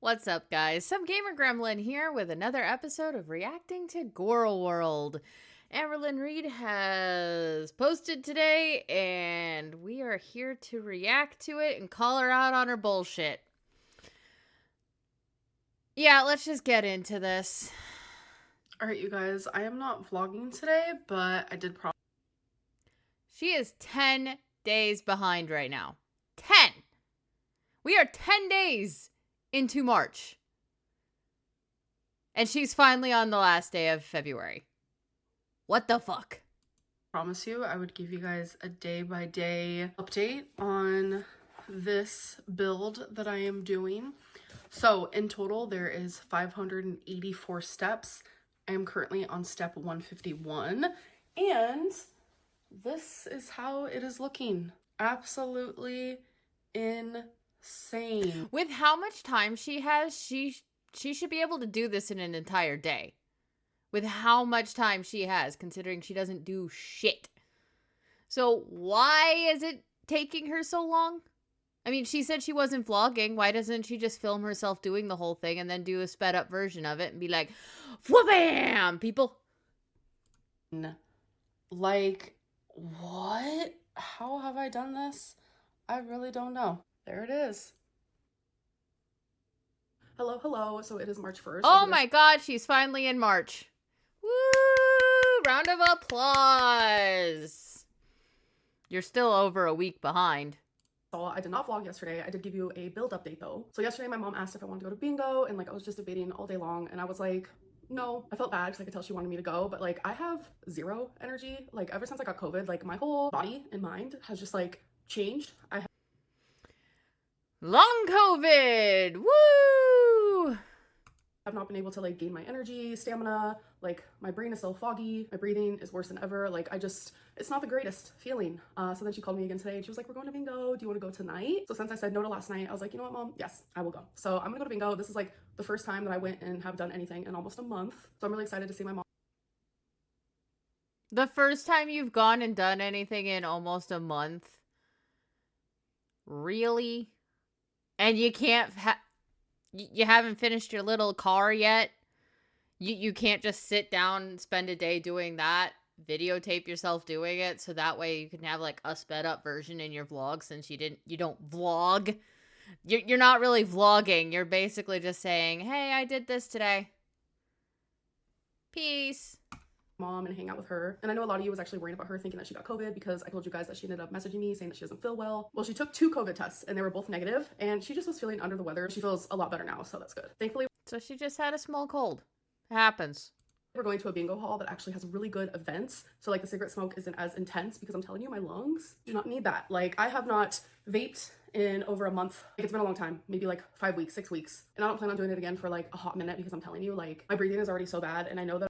What's up, guys? Some Gamer Gremlin here with another episode of Reacting to Gorl World. Amberlyn Reed has posted today, and we are here to react to it and call her out on her bullshit. Yeah, let's just get into this. Alright, you guys, I am not vlogging today, but I did promise. She is 10 days behind right now. 10! We are 10 days into March. And she's finally on the last day of February. What the fuck? Promise you I would give you guys a day-by-day update on this build that I am doing. So in total, there is 584 steps. I am currently on step 151, and this is how it is looking. Absolutely insane. With how much time she has, she should be able to do this in an entire day. With how much time she has, considering she doesn't do shit. So why is it taking her so long? I mean, she said she wasn't vlogging. Why doesn't she just film herself doing the whole thing and then do a sped up version of it and be like, wha-bam, people? Like, what? How have I done this? I really don't know. There it is. Hello, hello. So it is March 1st. Oh my god, she's finally in March. Woo! Round of applause. You're still over a week behind. So I did not vlog yesterday. I did give you a build update though. So yesterday my mom asked if I wanted to go to bingo, and like I was just debating all day long, and I was like, no. I felt bad because I could tell she wanted me to go, but like I have zero energy. Like ever since I got COVID, like my whole body and mind has just like changed. Long COVID! Woo! I've not been able to like gain my energy, stamina, like my brain is so foggy, my breathing is worse than ever. Like it's not the greatest feeling. So then she called me again today and she was like, we're going to bingo, do you want to go tonight? So since I said no to last night, I was like, you know what, mom? Yes, I will go. So I'm gonna go to bingo. This is like the first time that I went and have done anything in almost a month. So I'm really excited to see my mom. The first time you've gone and done anything in almost a month? Really? And you can't you haven't finished your little car yet? You can't just sit down and spend a day doing that? Videotape yourself doing it so that way you can have like a sped up version in your vlog, since you don't vlog. You're not really vlogging. You're basically just saying, hey, I did this today. Peace. Mom and hang out with her. And I know a lot of you was actually worried about her thinking that she got COVID, because I told you guys that she ended up messaging me saying that she doesn't feel well. Well, she took 2 COVID tests and they were both negative, and she just was feeling under the weather. She feels a lot better now, so that's good. Thankfully, So she just had a small cold. It happens. we're going to a bingo hall that actually has really good events. So like the cigarette smoke isn't as intense, because I'm telling you, my lungs do not need that. Like I have not vaped in over a month. Like, it's been a long time, maybe like 5 weeks, 6 weeks. And I don't plan on doing it again for like a hot minute, because I'm telling you, like my breathing is already so bad. And I know that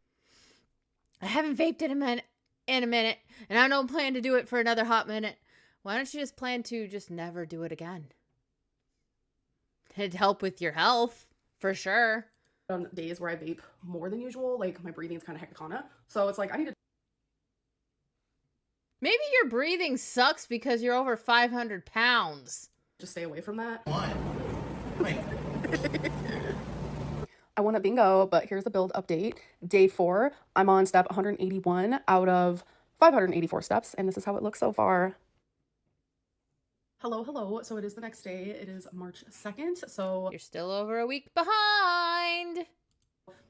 I haven't vaped in a minute, and I don't plan to do it for another hot minute. Why don't you just plan to just never do it again? It'd help with your health, for sure. on days where I vape more than usual, like my breathing is kind of hecticana. So it's like I need to Maybe your breathing sucks because you're over 500 pounds. just stay away from that. What? Wait. I won at bingo, but here's the build update. Day 4, I'm on step 181 out of 584 steps, and this is how it looks so far. Hello, hello. So it is the next day. It is March 2nd. So You're still over a week behind.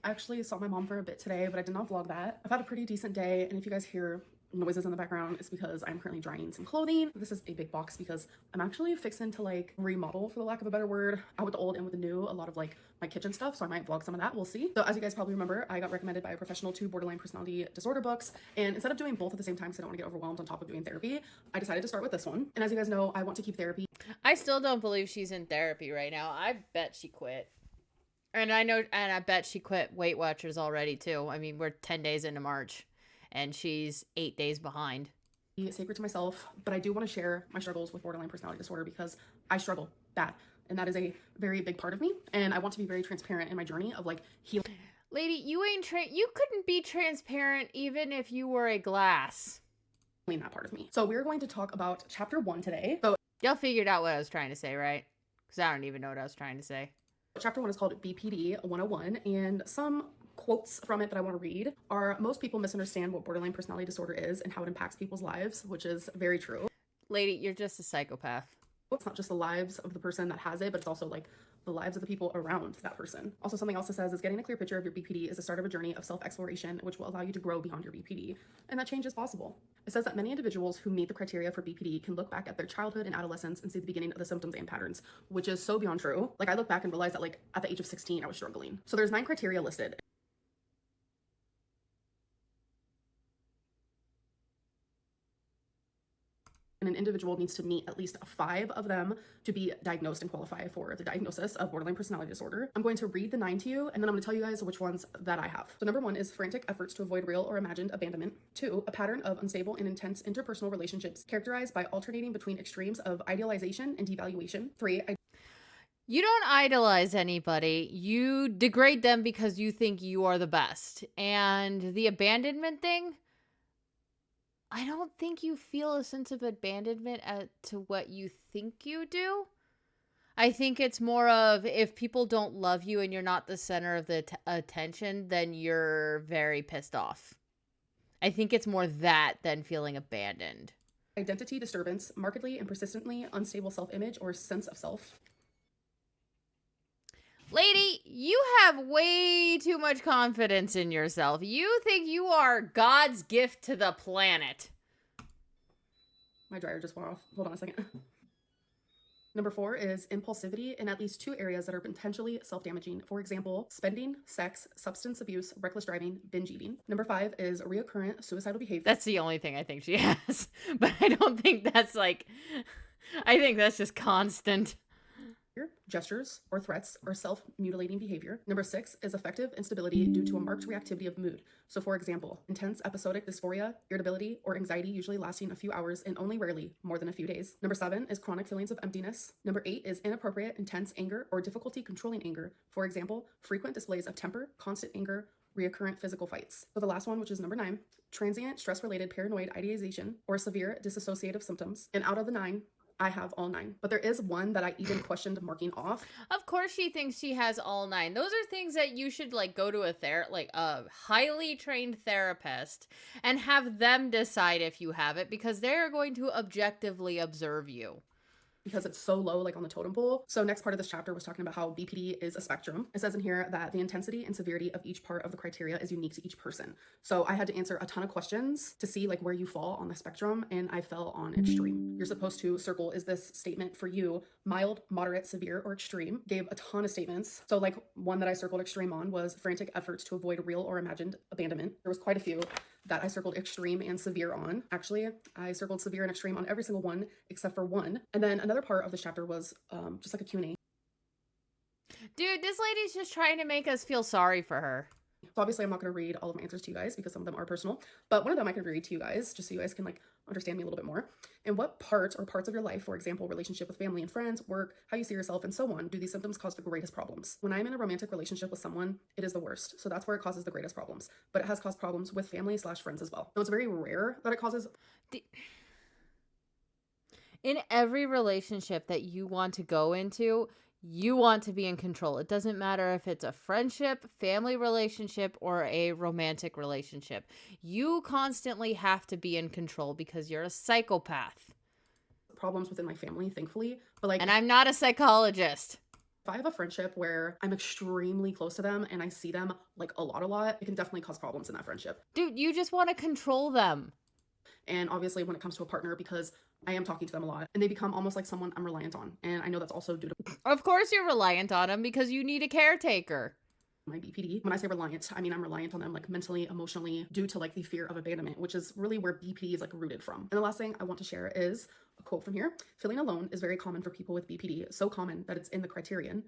I actually saw my mom for a bit today, but I did not vlog that. I've had a pretty decent day, and if you guys hear noises in the background, it's because I'm currently drying some clothing. This is a big box because I'm actually fixing to like remodel, for the lack of a better word, out with the old and with the new, a lot of like my kitchen stuff, so I might vlog some of that. We'll see. So as you guys probably remember, I got recommended by a professional 2 borderline personality disorder books, and instead of doing both at the same time because I don't want to get overwhelmed on top of doing therapy, I decided to start with this one. And as you guys know, I want to keep therapy. I still don't believe she's in therapy right now. I bet she quit. And I bet she quit Weight Watchers already too. I mean, we're 10 days into March and she's 8 days behind. Sacred to myself, but I do want to share my struggles with borderline personality disorder because I struggle bad, and that is a very big part of me, and I want to be very transparent in my journey of like healing. Lady, you couldn't be transparent even if you were a glass. That part of me. So we're going to talk about chapter 1 today. So Y'all figured out what I was trying to say, right? Because I don't even know what I was trying to say. Chapter 1 is called BPD 101, and some quotes from it that I want to read are: most people misunderstand what borderline personality disorder is and how it impacts people's lives, which is very true. Lady, you're just a psychopath. It's not just the lives of the person that has it, but it's also like the lives of the people around that person. Also, something else that says is getting a clear picture of your BPD is the start of a journey of self-exploration, which will allow you to grow beyond your BPD. And that change is possible. It says that many individuals who meet the criteria for BPD can look back at their childhood and adolescence and see the beginning of the symptoms and patterns, which is so beyond true. Like, I look back and realize that like at the age of 16, I was struggling. So there's 9 criteria listed. And an individual needs to meet at least 5 of them to be diagnosed and qualify for the diagnosis of borderline personality disorder. I'm going to read the 9 to you, and then I'm going to tell you guys which ones that I have. So number 1 is frantic efforts to avoid real or imagined abandonment. 2, a pattern of unstable and intense interpersonal relationships characterized by alternating between extremes of idealization and devaluation. 3, You don't idolize anybody. You degrade them because you think you are the best. And the abandonment thing, I don't think you feel a sense of abandonment to what you think you do. I think it's more of if people don't love you and you're not the center of the attention, then you're very pissed off. I think it's more that than feeling abandoned. identity disturbance, markedly and persistently unstable self-image or sense of self. Lady, you have way too much confidence in yourself. You think you are God's gift to the planet. My dryer just went off. Hold on a second. Number 4 is impulsivity in at least 2 areas that are potentially self-damaging. For example, spending, sex, substance abuse, reckless driving, binge eating. Number 5 is reoccurrent suicidal behavior. That's the only thing I think she has. But I don't think that's like... I think that's just constant. Gestures or threats or self-mutilating behavior. Number 6 is affective instability due to a marked reactivity of mood. So for example, intense episodic dysphoria, irritability, or anxiety usually lasting a few hours and only rarely more than a few days. Number 7 is chronic feelings of emptiness. Number 8 is inappropriate, intense anger or difficulty controlling anger. For example, frequent displays of temper, constant anger, reoccurrent physical fights. So the last one, which is number 9, transient stress-related paranoid ideation or severe dissociative symptoms. And out of the 9, I have all 9, but there is one that I even questioned marking off. Of course she thinks she has all 9. Those are things that you should like go to a highly trained therapist and have them decide if you have it, because they're going to objectively observe you. Because it's so low, like on the totem pole. So next part of this chapter was talking about how BPD is a spectrum. It says in here that the intensity and severity of each part of the criteria is unique to each person. So I had to answer a ton of questions to see like where you fall on the spectrum, and I fell on extreme. You're supposed to circle, is this statement for you mild, moderate, severe, or extreme? Gave a ton of statements. So like one that I circled extreme on was frantic efforts to avoid real or imagined abandonment. There was quite a few that I circled extreme and severe on. Actually, I circled severe and extreme on every single one except for one. And then another part of this chapter was just like a Q&A. Dude, this lady's just trying to make us feel sorry for her. So obviously I'm not going to read all of my answers to you guys because some of them are personal, but one of them I can read to you guys just so you guys can like understand me a little bit more. In what part or parts of your life, for example, relationship with family and friends, work, how you see yourself, and so on, do these symptoms cause the greatest problems? When I'm in a romantic relationship with someone, it is the worst. So that's where it causes the greatest problems, but it has caused problems with family/friends as well. So it's very rare that it causes... In every relationship that you want to go into, you want to be in control. It doesn't matter if it's a friendship, family relationship, or a romantic relationship. You constantly have to be in control because you're a psychopath. Problems within my family, thankfully, but like... And I'm not a psychologist. If I have a friendship where I'm extremely close to them and I see them like a lot, it can definitely cause problems in that friendship. Dude, you just want to control them. And obviously when it comes to a partner, because I am talking to them a lot and they become almost like someone I'm reliant on. And I know that's also due to... Of course you're reliant on them because you need a caretaker. My BPD. When I say reliant, I mean I'm reliant on them like mentally, emotionally, due to like the fear of abandonment, which is really where BPD is like rooted from. And the last thing I want to share is a quote from here. Feeling alone is very common for people with BPD, so common that it's in the criterion,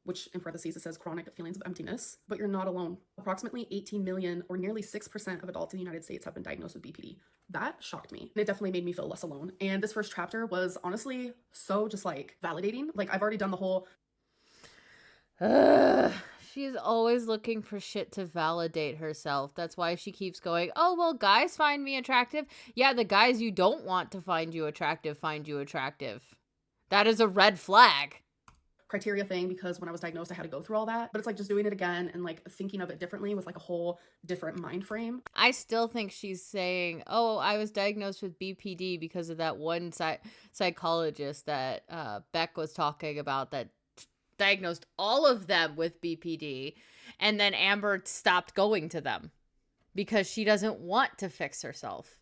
which in parentheses it says chronic feelings of emptiness, but you're not alone. Approximately 18 million or nearly 6% of adults in the United States have been diagnosed with BPD. That shocked me. And it definitely made me feel less alone. And this first chapter was honestly so just like validating. Like I've already done the whole... She's always looking for shit to validate herself. That's why she keeps going, oh, well, guys find me attractive. Yeah, the guys you don't want to find you attractive find you attractive. That is a red flag. criteria thing because when I was diagnosed, I had to go through all that. But it's like just doing it again and like thinking of it differently with like a whole different mind frame. I still think she's saying, oh, I was diagnosed with BPD because of that one psychologist that Beck was talking about that diagnosed all of them with BPD. And then Amber stopped going to them because she doesn't want to fix herself.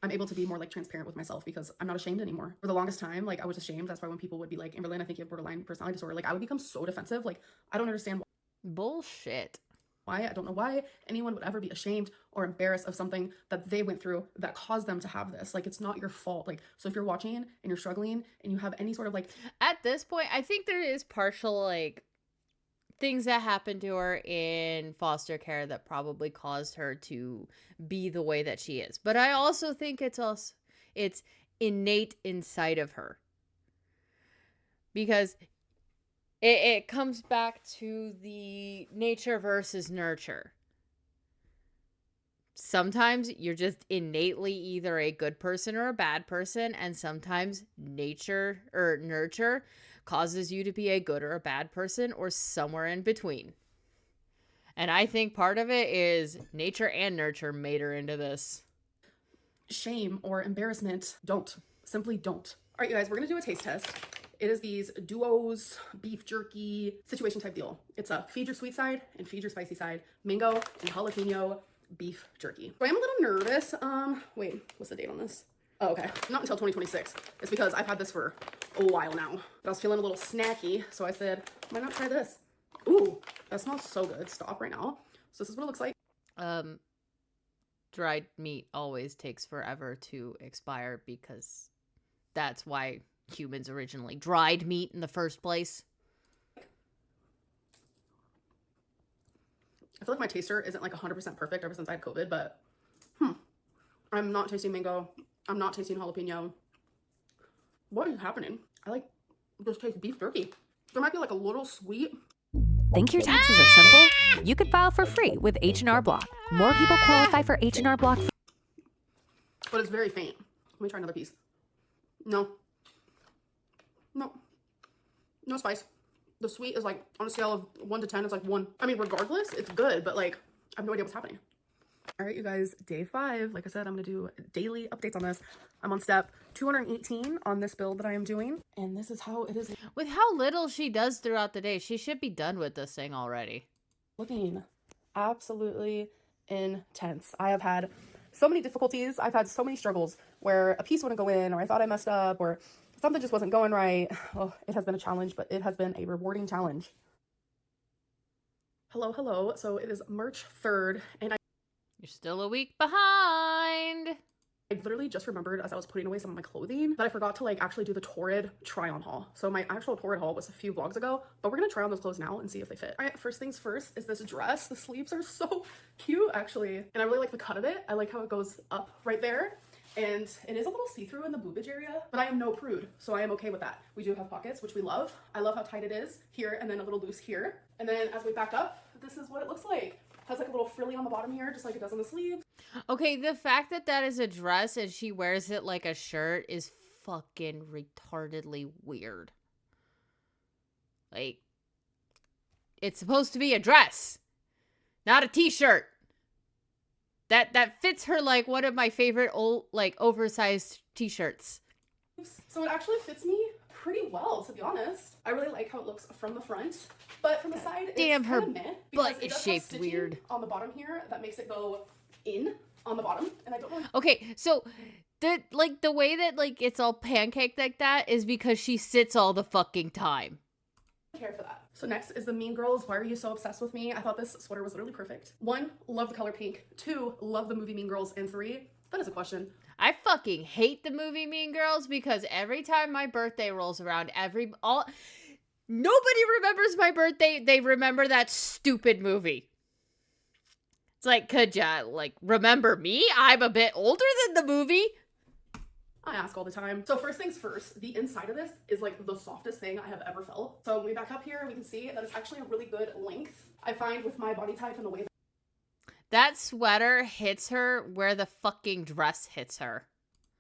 I'm able to be more like transparent with myself because I'm not ashamed anymore. For the longest time, like I was ashamed. That's why when people would be like, Amberlynn, I think you have borderline personality disorder, like I would become so defensive. Like I don't understand Bullshit. why. I don't know why anyone would ever be ashamed or embarrassed of something that they went through that caused them to have this. Like it's not your fault. Like, so if you're watching and you're struggling and you have any sort of like, at this point, I think there is partial like things that happened to her in foster care that probably caused her to be the way that she is. But I also think it's innate inside of her. Because it comes back to the nature versus nurture. Sometimes you're just innately either a good person or a bad person, and sometimes nature or nurture causes you to be a good or a bad person or somewhere in between. And I think part of it is nature and nurture made her into this. shame or embarrassment, don't. Simply don't. All right, you guys, we're gonna do a taste test. It is these Duos beef jerky situation type deal. It's a feed your sweet side and feed your spicy side, mango and jalapeno beef jerky. So I am a little nervous. Wait, what's the date on this? Oh, okay, not until 2026. It's because I've had this for a while now, but I was feeling a little snacky, so I said, why not try this? Ooh, that smells so good. Stop right now. So this is what it looks like. Dried meat always takes forever to expire because that's why humans originally dried meat in the first place. I feel like my taster isn't like 100% perfect ever since I had COVID, but I'm not tasting mango. I'm not tasting jalapeno. What is happening? I like just taste beef jerky. There might be like a little sweet. Think your taxes are simple? You could file for free with H&R Block. More people qualify for H&R Block. But it's very faint. Let me try another piece. No. No spice. The sweet is like, on a scale of 1 to 10, it's like 1. I mean, regardless, it's good, but like, I have no idea what's happening. All right, you guys, day 5. Like I said, I'm going to do daily updates on this. I'm on step 218 on this build that I am doing. And this is how it is. With how little she does throughout the day, she should be done with this thing already. Looking absolutely intense. I have had so many difficulties. I've had so many struggles where a piece wouldn't go in, or I thought I messed up, or something just wasn't going right. Oh, it has been a challenge, but it has been a rewarding challenge. Hello. So it is March 3rd, and You're still a week behind. I literally just remembered as I was putting away some of my clothing that I forgot to like actually do the Torrid try-on haul. So my actual Torrid haul was a few vlogs ago, but we're gonna try on those clothes now and see if they fit. All right, first things first is this dress. The sleeves are so cute, actually. And I really like the cut of it. I like how it goes up right there. And it is a little see-through in the boobage area, but I am no prude, so I am okay with that. We do have pockets, which we love. I love how tight it is here and then a little loose here. And then as we back up, this is what it looks like. Has like a little frilly on the bottom here, just like it does on the sleeve. Okay, the fact that that is a dress and she wears it like a shirt is fucking retardedly weird. Like, it's supposed to be a dress, not a t-shirt. That fits her like one of my favorite old, like, oversized t-shirts. So it actually fits me pretty well, to be honest. I really like how it looks from the front, but from the side, Damn, it's her kind of meh. butt is shaped weird. On the bottom here, that makes it go in on the bottom, and I don't really Okay, so the way that like it's all pancaked like that is because she sits all the fucking time. care for that. So next is the Mean Girls. Why are you so obsessed with me? I thought this sweater was literally perfect. 1, love the color pink. 2, love the movie Mean Girls. And 3, that is a question. I fucking hate the movie Mean Girls because every time my birthday rolls around, nobody remembers my birthday. They remember that stupid movie. It's like, could ya, like, remember me? I'm a bit older than the movie. I ask all the time. So first things first, the inside of this is like the softest thing I have ever felt. So when we back up here, we can see that it's actually a really good length. I find with my body type and the way that sweater hits her where the fucking dress hits her.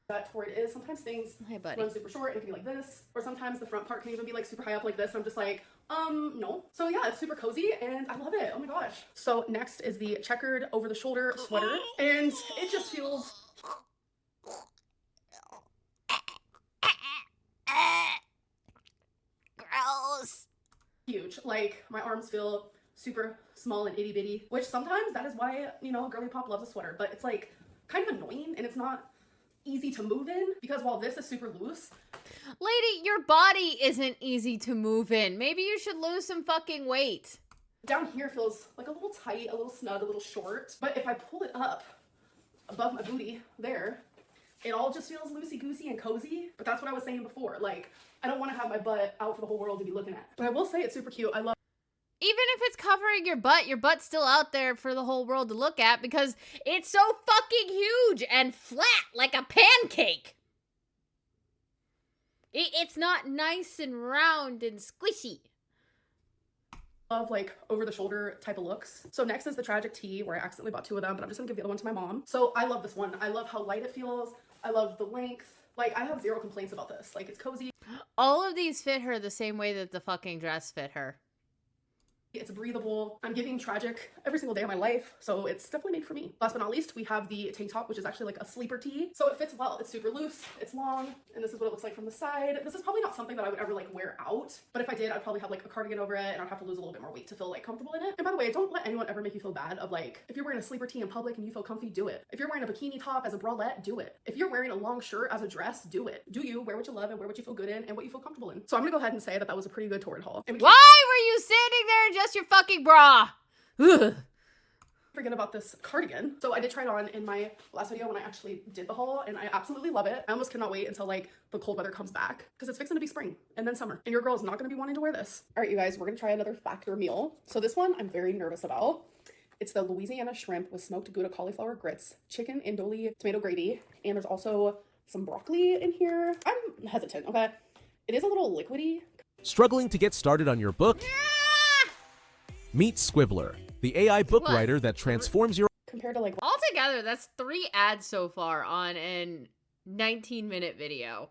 That's where it is. Sometimes things Hey, buddy. run super short and it can be like this, or sometimes the front part can even be like super high up like this, and I'm just like, no. So yeah, it's super cozy and I love it. Oh my gosh. So next is the checkered over the shoulder sweater, and it just feels Gross. huge. Like my arms feel super small and itty bitty, which sometimes that is why, you know, girly pop loves a sweater, but it's like kind of annoying and it's not easy to move in, because while this is super loose, Lady, your body isn't easy to move in. Maybe you should lose some fucking weight. down here feels like a little tight, a little snug, a little short. But if I pull it up above my booty there, it all just feels loosey-goosey and cozy. But that's what I was saying before. Like, I don't want to have my butt out for the whole world to be looking at. But I will say it's super cute. I love Even if it's covering your butt's still out there for the whole world to look at because it's so fucking huge and flat like a pancake. It's not nice and round and squishy. like over the shoulder type of looks. So next is the tragic tee, where I accidentally bought 2 of them, but I'm just gonna give the other one to my mom. So I love this one. I love how light it feels. I love the length. Like, I have 0 complaints about this. Like, it's cozy. All of these fit her the same way that the fucking dress fit her. It's breathable. I'm giving tragic every single day of my life, so it's definitely made for me. Last but not least, we have the tank top, which is actually like a sleeper tee. So it fits well. It's super loose, it's long, and this is what it looks like from the side. This is probably not something that I would ever like wear out, but if I did, I'd probably have like a cardigan over it, and I'd have to lose a little bit more weight to feel like comfortable in it. And by the way, don't let anyone ever make you feel bad of like, if you're wearing a sleeper tee in public and you feel comfy, do it. If you're wearing a bikini top as a bralette, do it. If you're wearing a long shirt as a dress, do it. Do you, wear what you love and wear what you feel good in and what you feel comfortable in. So I'm gonna go ahead and say that that was a pretty good torrid haul. And we Why were you standing there in just your fucking bra? Ugh. forget about this cardigan. So I did try it on in my last video when I actually did the haul, and I absolutely love it. I almost cannot wait until like the cold weather comes back, because it's fixing to be spring and then summer, and your girl is not going to be wanting to wear this. All right, you guys, we're gonna try another Factor meal. So this one I'm very nervous about. It's the Louisiana shrimp with smoked Gouda cauliflower grits, chicken andouille tomato gravy, and there's also some broccoli in here. I'm hesitant, okay? It is a little liquidy. Struggling to get started on your book? Meet Squibbler, the AI book What? writer that transforms your Compared to like Altogether, that's 3 ads so far on a 19-minute video.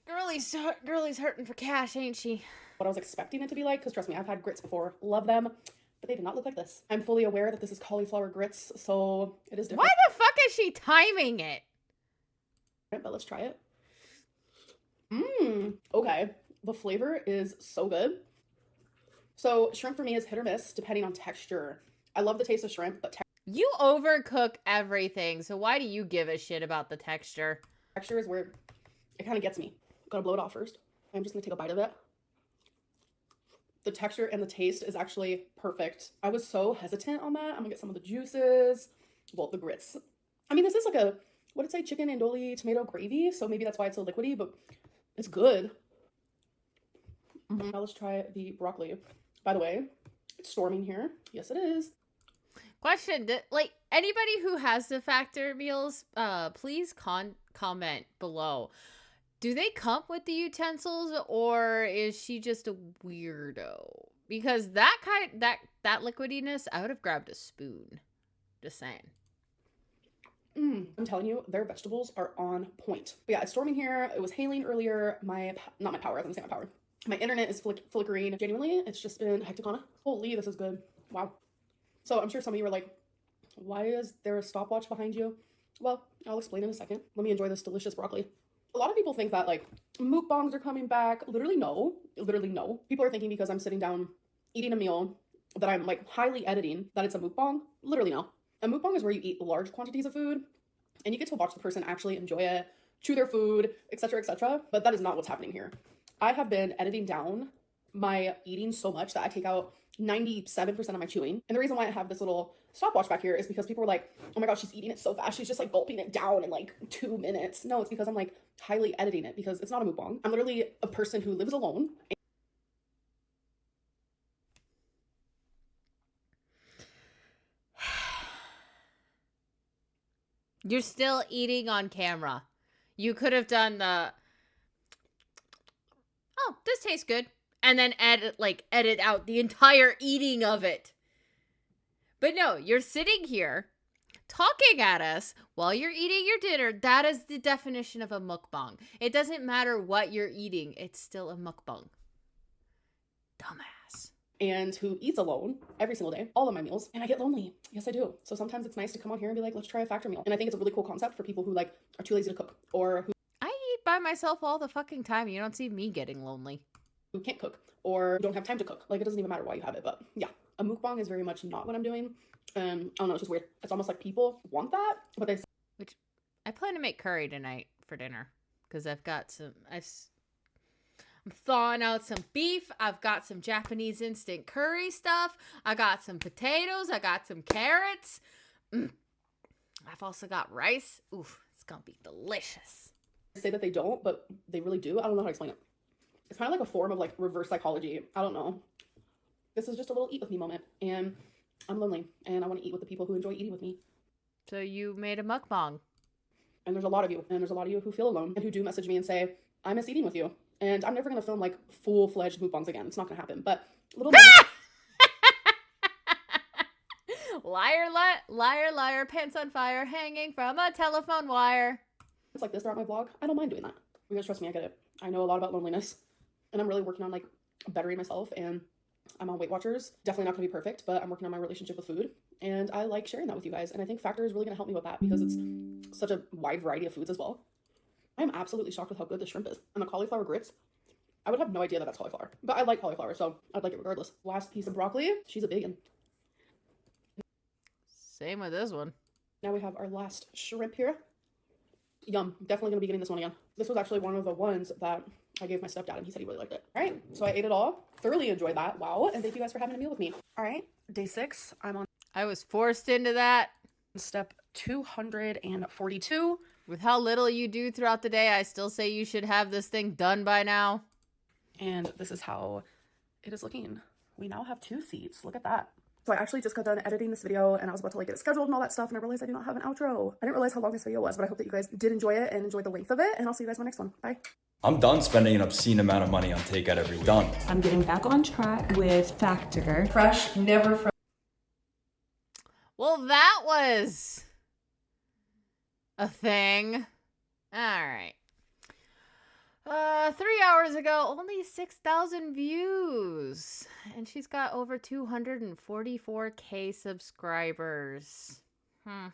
Girlie's hurting for cash, ain't she? what I was expecting it to be like, because trust me, I've had grits before, love them, but they did not look like this. I'm fully aware that this is cauliflower grits, so it is Why different. the fuck is she timing it? But let's try it. Okay. The flavor is so good. So shrimp for me is hit or miss depending on texture. I love the taste of shrimp, but You overcook everything, so why do you give a shit about the texture? texture is where it kind of gets me. Gotta blow it off first. I'm just gonna take a bite of it. The texture and the taste is actually perfect. I was so hesitant on that. I'm gonna get some of the juices. Well, the grits. I mean, this is like a, what did it say, chicken andouille tomato gravy, so maybe that's why it's so liquidy, but it's good. Now let's try the broccoli. By the way, it's storming here. Yes, it is. Question, like, anybody who has the Factor meals, please comment below. Do they come with the utensils, or is she just a weirdo? Because that liquidiness, I would have grabbed a spoon. Just saying. I'm telling you, their vegetables are on point. But yeah, it's storming here. It was hailing earlier. Not my power, I was gonna say my power. My internet is flickering. Genuinely, it's just been hectic on it. Holy, this is good. Wow. So I'm sure some of you are like, why is there a stopwatch behind you? Well, I'll explain in a second. Let me enjoy this delicious broccoli. A lot of people think that like mukbangs are coming back. Literally no. Literally no. People are thinking because I'm sitting down eating a meal that I'm like highly editing that it's a mukbang. Literally no. A mukbang is where you eat large quantities of food and you get to watch the person actually enjoy it, chew their food, etc., etc. But that is not what's happening here. I have been editing down my eating so much that I take out 97% of my chewing. And the reason why I have this little stopwatch back here is because people were like, oh my gosh, she's eating it so fast. She's just like gulping it down in like 2 minutes. No, it's because I'm like highly editing it, because it's not a mukbang. I'm literally a person who lives alone. You're still eating on camera. You could have done the, oh, this tastes good, and then edit out the entire eating of it. But no, you're sitting here Talking at us while you're eating your dinner, that is the definition of a mukbang. It doesn't matter what you're eating, it's still a mukbang. Dumbass. And who eats alone every single day, all of my meals, and I get lonely. Yes, I do. So sometimes it's nice to come on here and be like, let's try a factor meal. And I think it's a really cool concept for people who like are too lazy to cook or I eat by myself all the fucking time. You don't see me getting lonely. who can't cook or don't have time to cook. Like, it doesn't even matter why you have it. But yeah, a mukbang is very much not what I'm doing. I don't know, it's just weird. It's almost like people want that, but they... Which I plan to make curry tonight for dinner because I'm thawing out some beef. I've got some Japanese instant curry stuff. I got some potatoes. I got some carrots. I've also got rice. Oof, it's gonna be delicious. say that they don't, but they really do. I don't know how to explain it. It's kind of like a form of like reverse psychology. I don't know. This is just a little eat with me moment, and I'm lonely, and I want to eat with the people who enjoy eating with me. So you made a mukbang. And there's a lot of you, and there's a lot of you who feel alone and who do message me and say, I miss eating with you. And I'm never going to film like full-fledged mukbangs again. It's not going to happen, but little Liar, liar, liar, pants on fire, hanging from a telephone wire. it's like this throughout my vlog. I don't mind doing that. You guys trust me, I get it. I know a lot about loneliness, and I'm really working on like bettering myself, and I'm on Weight Watchers. Definitely not going to be perfect, but I'm working on my relationship with food, and I like sharing that with you guys, and I think Factor is really going to help me with that because it's such a wide variety of foods as well. I'm absolutely shocked with how good the shrimp is. And the cauliflower grits, I would have no idea that that's cauliflower, but I like cauliflower, so I'd like it regardless. Last piece of broccoli, she's a bacon. Same with this one. Now we have our last shrimp here. Yum, definitely gonna be getting this one again. This was actually one of the ones that I gave my stepdad, and he said he really liked it. All right, so I ate it all, thoroughly enjoyed that. Wow, and thank you guys for having a meal with me. All right, day 6, I'm on I was forced into that. step 242. With how little you do throughout the day, I still say you should have this thing done by now. And this is how it is looking. We now have 2 seats. Look at that. So I actually just got done editing this video, and I was about to like get it scheduled and all that stuff, and I realized I do not have an outro. I didn't realize how long this video was, but I hope that you guys did enjoy it and enjoyed the length of it, and I'll see you guys in my next one. Bye. I'm done spending an obscene amount of money on takeout every week. Done. I'm getting back on track with Factor. Fresh, never from. Well, that was a thing. All right. 3 hours ago, only 6,000 views. And she's got over 244K subscribers. I'm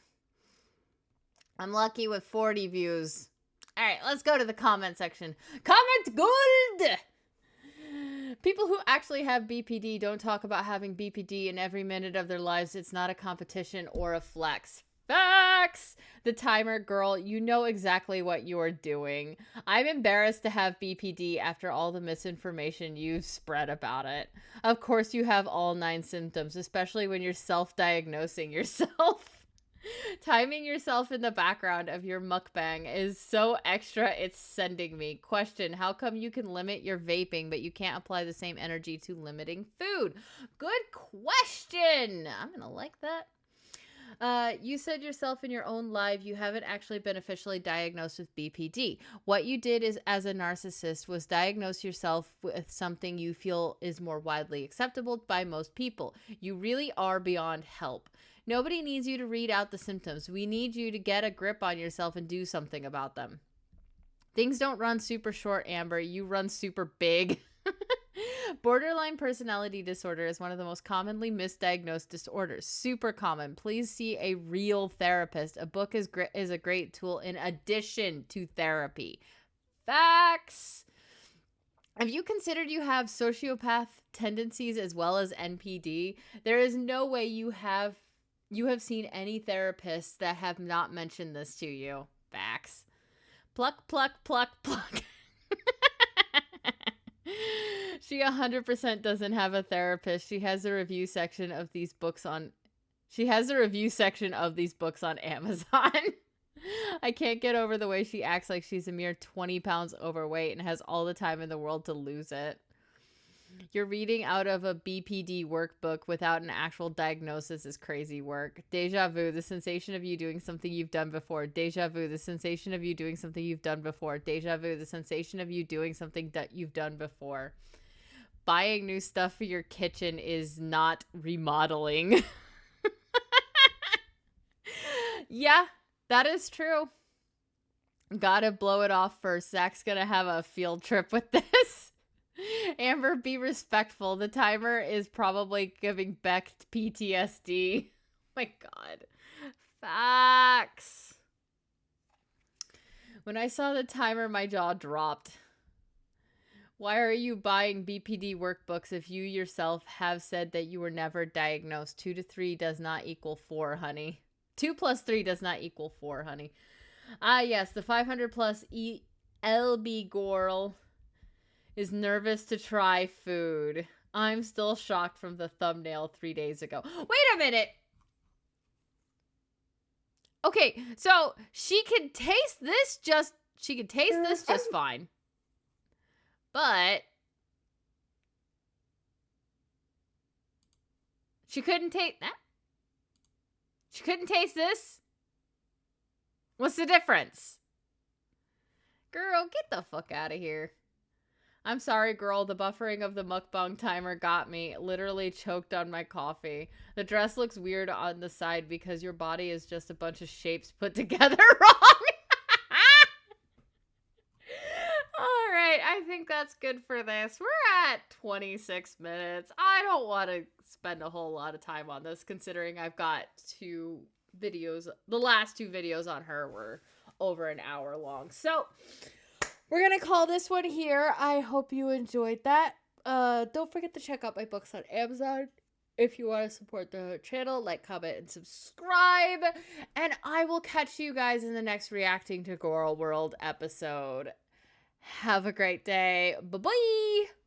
lucky with 40 views. All right, let's go to the comment section. Comment gold! People who actually have BPD don't talk about having BPD in every minute of their lives. It's not a competition or a flex. Facts! The timer girl, you know exactly what you're doing. I'm embarrassed to have BPD after all the misinformation you've spread about it. Of course you have all 9 symptoms, especially when you're self-diagnosing yourself. Timing yourself in the background of your mukbang is so extra it's sending me. Question, how come you can limit your vaping but you can't apply the same energy to limiting food? Good question! I'm gonna like that. You said yourself in your own live you haven't actually been officially diagnosed with BPD. What you did is, as a narcissist, was diagnose yourself with something you feel is more widely acceptable by most people. You really are beyond help. Nobody needs you to read out the symptoms. We need you to get a grip on yourself and do something about them. Things don't run super short, Amber. You run super big. Borderline personality disorder is one of the most commonly misdiagnosed disorders. Super common. Please see a real therapist. A book is a great tool in addition to therapy. Facts. Have you considered you have sociopath tendencies as well as NPD? There is no way you have seen any therapists that have not mentioned this to you. Facts. Pluck, pluck, pluck, pluck. She 100% doesn't have a therapist. She has a review section of these books on Amazon. I can't get over the way she acts like she's a mere 20 pounds overweight and has all the time in the world to lose it. You're reading out of a BPD workbook without an actual diagnosis is crazy work. Deja vu, the sensation of you doing something you've done before. Deja vu, the sensation of you doing something you've done before. Deja vu, the sensation of you doing something that you've done before. Buying new stuff for your kitchen is not remodeling. Yeah, that is true. Gotta blow it off first. Zach's gonna have a field trip with this. Amber, be respectful. The timer is probably giving Beck PTSD. Oh my god. Facts. When I saw the timer, my jaw dropped. Why are you buying BPD workbooks if you yourself have said that you were never diagnosed? 2 to 3 does not equal 4, honey. 2 plus 3 does not equal 4, honey. Ah, yes, the 500 plus ELB Gorl is nervous to try food. I'm still shocked from the thumbnail 3 days ago. Wait a minute! Okay, so she can taste this just fine. But she couldn't taste that. She couldn't taste this. What's the difference? Girl, get the fuck out of here. I'm sorry, girl. The buffering of the mukbang timer got me. Literally choked on my coffee. The dress looks weird on the side because your body is just a bunch of shapes put together wrong. All right, I think that's good for this. We're at 26 minutes. I don't want to spend a whole lot of time on this considering I've got 2 videos. The last 2 videos on her were over an hour long. So we're going to call this one here. I hope you enjoyed that. Don't forget to check out my books on Amazon. If you want to support the channel, like, comment, and subscribe. And I will catch you guys in the next Reacting to Gorl World episode. Have a great day. Bye-bye.